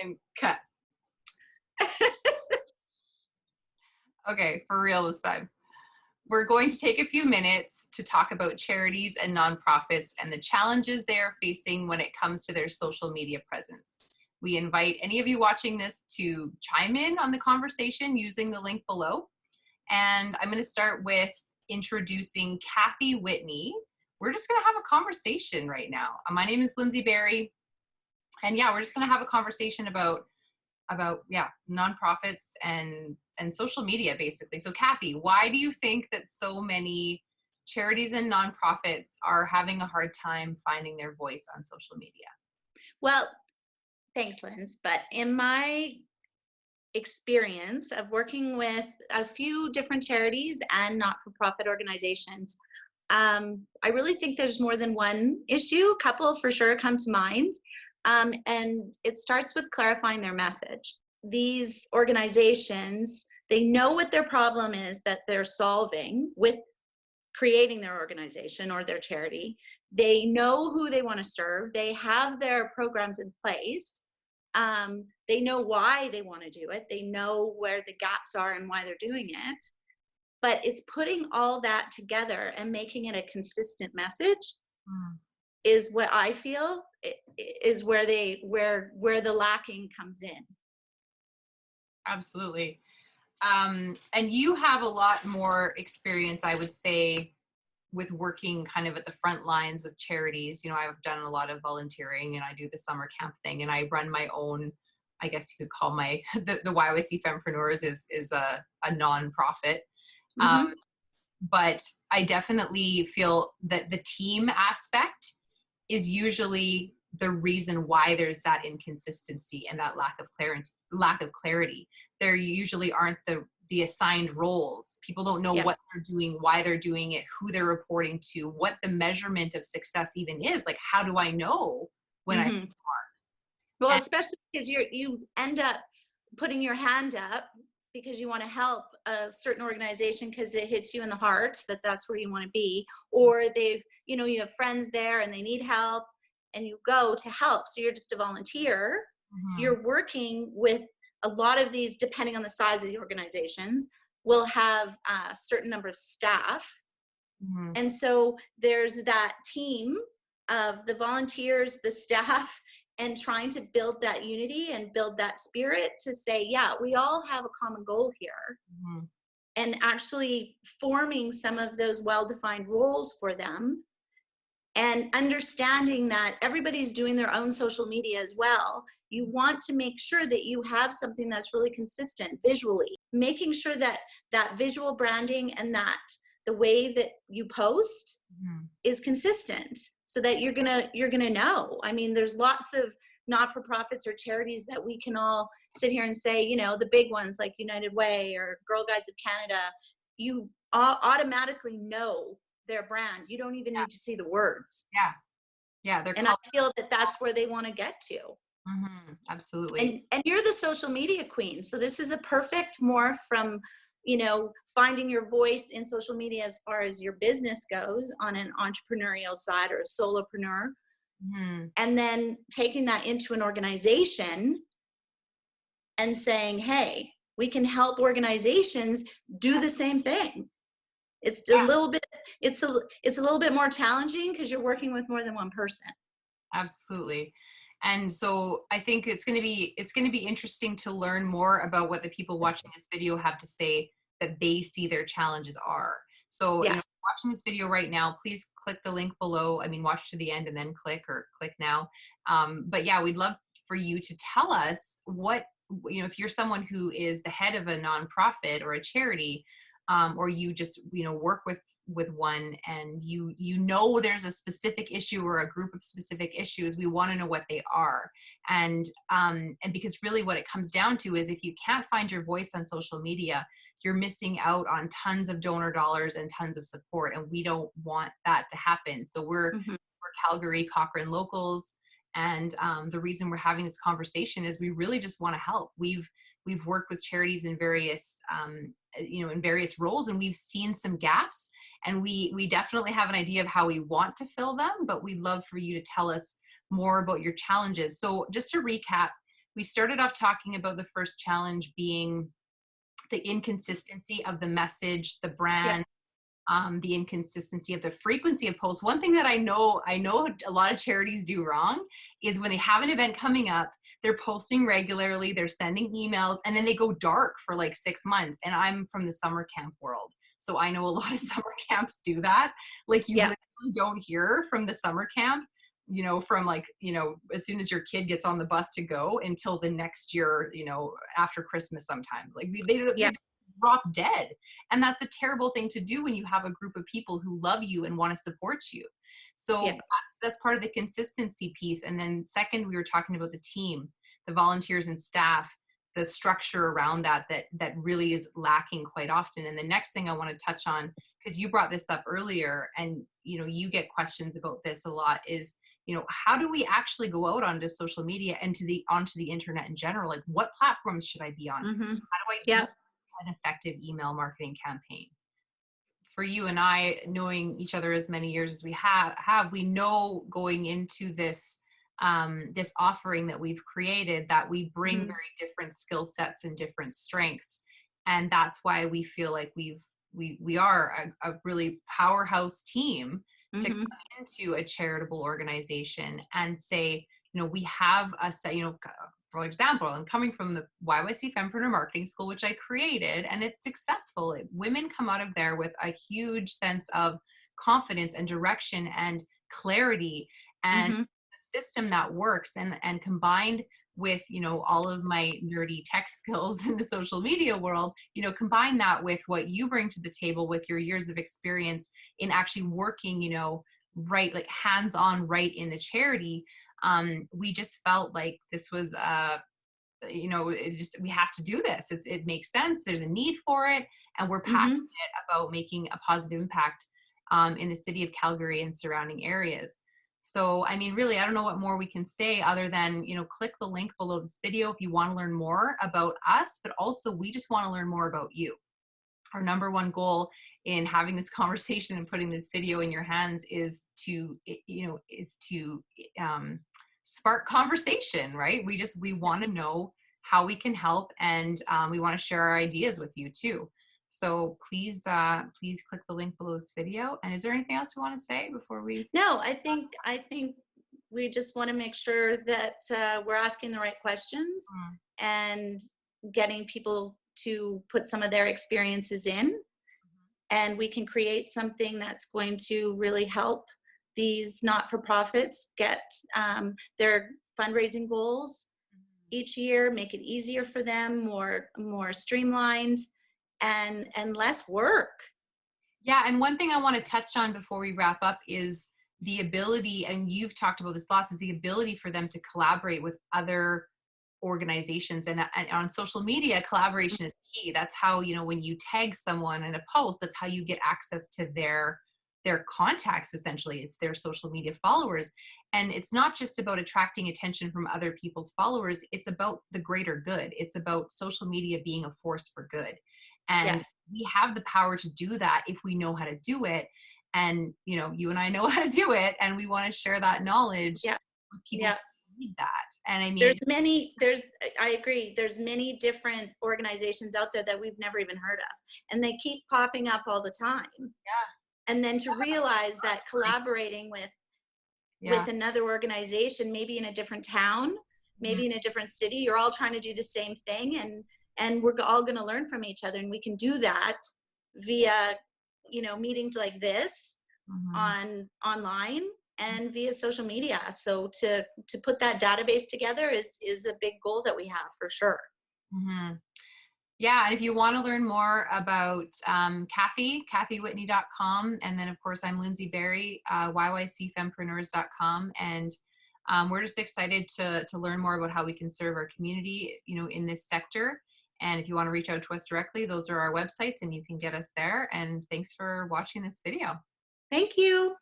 And cut. Okay, for real this time. We're going to take a few minutes to talk about charities and nonprofits and the challenges they are facing when it comes to their social media presence. We invite any of you watching this to chime in on the conversation using the link below. And I'm going to start with introducing Cathy Whitney. We're just going to have a conversation right now. My name is Lyndsie Barrie. And yeah, we're just going to have a conversation about nonprofits and social media, basically. So Cathy, why do you think that so many charities and nonprofits are having a hard time finding their voice on social media? Well, thanks, Linz. But in my experience of working with a few different charities and not-for-profit organizations, I really think there's more than one issue. A couple for sure come to mind. And it starts with clarifying their message. These organizations, they know what their problem is that they're solving with creating their organization or their charity. They know who they want to serve. They have their programs in place. They know why they want to do it. They know where the gaps are and why they're doing it. But it's putting all that together and making it a consistent message is what I feel is where the lacking comes in. Absolutely. And you have a lot more experience, I would say, with working kind of at the front lines with charities. You know, I've done a lot of volunteering and I do the summer camp thing and I run my own, I guess you could call my, the YYC Fempreneurs is a nonprofit. But I definitely feel that the team aspect is usually the reason why there's that inconsistency and that lack of clarity. There usually aren't the assigned roles. People don't know what they're doing, why they're doing it, who they're reporting to, what the measurement of success even is. Like, how do I know when I'm marked? Well, especially because you end up putting your hand up because you want to help a certain organization because it hits you in the heart that that's where you want to be, or you have friends there and they need help and you go to help. So you're just a volunteer. You're working with a lot of these, depending on the size of the organizations, will have a certain number of staff. And so there's that team of the volunteers, the staff, and trying to build that unity and build that spirit to say, yeah, we all have a common goal here. And actually forming some of those well-defined roles for them and understanding that everybody's doing their own social media as well. You want to make sure that you have something that's really consistent visually, making sure that that visual branding and that the way that you post is consistent so that you're gonna know. I mean, there's lots of not-for-profits or charities that we can all sit here and say, you know, the big ones like United Way or Girl Guides of Canada, you automatically know their brand. You don't even need to see the words. And I feel that that's where they want to get to. Absolutely. And you're the social media queen. So this is a perfect morph from, you know, finding your voice in social media as far as your business goes on an entrepreneurial side or a solopreneur. And then taking that into an organization and saying, hey, we can help organizations do the same thing. It's a little bit, it's a little bit more challenging because you're working with more than one person. Absolutely. And so I think it's going to be interesting to learn more about what the people watching this video have to say that they see their challenges are. So you know, watching this video right now, please click the link below. I mean, watch to the end and then click now. But yeah, we'd love for you to tell us what, you know, if you're someone who is the head of a nonprofit or a charity, or you just, you know, work with one and you know there's a specific issue or a group of specific issues, we want to know what they are. And because really what it comes down to is if you can't find your voice on social media, you're missing out on tons of donor dollars and tons of support, and we don't want that to happen. So we're Calgary Cochrane locals, and the reason we're having this conversation is we really just want to help. We've worked with charities in various you know, in various roles, and we've seen some gaps, and we definitely have an idea of how we want to fill them, but we'd love for you to tell us more about your challenges. So just to recap, we started off talking about the first challenge being the inconsistency of the message, the Yeah. brand, the inconsistency of the frequency of posts. One thing that I know a lot of charities do wrong is when they have an event coming up, they're posting regularly, they're sending emails, and then they go dark for like 6 months. And I'm from the summer camp world, so I know a lot of summer camps do that. Like you Yeah. literally don't hear from the summer camp, from like, as soon as your kid gets on the bus to go until the next year, after Christmas sometime. Like Yeah. they drop dead. And that's a terrible thing to do when you have a group of people who love you and want to support you. So Yeah. that's part of the consistency piece. And then second, we were talking about the team, the volunteers and staff, the structure around that really is lacking quite often. And the next thing I want to touch on, because you brought this up earlier, and you get questions about this a lot, is how do we actually go out onto social media and onto the internet in general? Like, what platforms should I be on? Mm-hmm. How do I do Yeah. an effective email marketing campaign? For you and I, knowing each other as many years as we have, we know going into this this offering that we've created that we bring Mm-hmm. very different skill sets and different strengths, and that's why we feel like we are a really powerhouse team to come Mm-hmm. into a charitable organization and say, we have a set, for example, I'm coming from the YYC Fempreneur Marketing School, which I created, and it's successful. Women come out of there with a huge sense of confidence and direction and clarity, and Mm-hmm. a system that works. And combined with all of my nerdy tech skills in the social media world, combine that with what you bring to the table with your years of experience in actually working, right, like hands-on, right in the charity. We just felt like this was we have to do this. It makes sense. There's a need for it, and we're passionate Mm-hmm. about making a positive impact in the city of Calgary and surrounding areas. So, I mean, really, I don't know what more we can say other than, click the link below this video if you want to learn more about us, but also we just want to learn more about you. Our number one goal in having this conversation and putting this video in your hands is to spark conversation, right? We want to know how we can help, and we want to share our ideas with you too. So please click the link below this video. And is there anything else we want to say before we? No, I think we just want to make sure that we're asking the right questions Mm, and getting people to put some of their experiences in, and we can create something that's going to really help these not-for-profits get their fundraising goals each year, make it easier for them, more streamlined, and less work. Yeah, and one thing I want to touch on before we wrap up is the ability, and you've talked about this lots, is the ability for them to collaborate with other organizations. And on social media, collaboration is key. That's how, when you tag someone in a post, that's how you get access to their contacts. Essentially, it's their social media followers. And it's not just about attracting attention from other people's followers, it's about the greater good. It's about social media being a force for good, and Yes. we have the power to do that if we know how to do it. And you and I know how to do it, and we want to share that knowledge Yeah. with people Yeah. who need that. And I There's mean, many, there's, I agree, there's many different organizations out there that we've never even heard of, and they keep popping up all the time. yeah, And then to realize that collaborating yeah, with another organization, maybe in a different town, mhm, maybe in a different city, you're all trying to do the same thing, and we're all going to learn from each other, and we can do that via meetings like this mhm, online and via social media. So to put that database together is a big goal that we have for sure. mhm. Yeah, and if you want to learn more about Cathy, CathyWhitney.com, and then of course I'm Lyndsie Barrie, YYCFempreneurs.com, and we're just excited to learn more about how we can serve our community, in this sector. And if you want to reach out to us directly, those are our websites, and you can get us there. And thanks for watching this video. Thank you.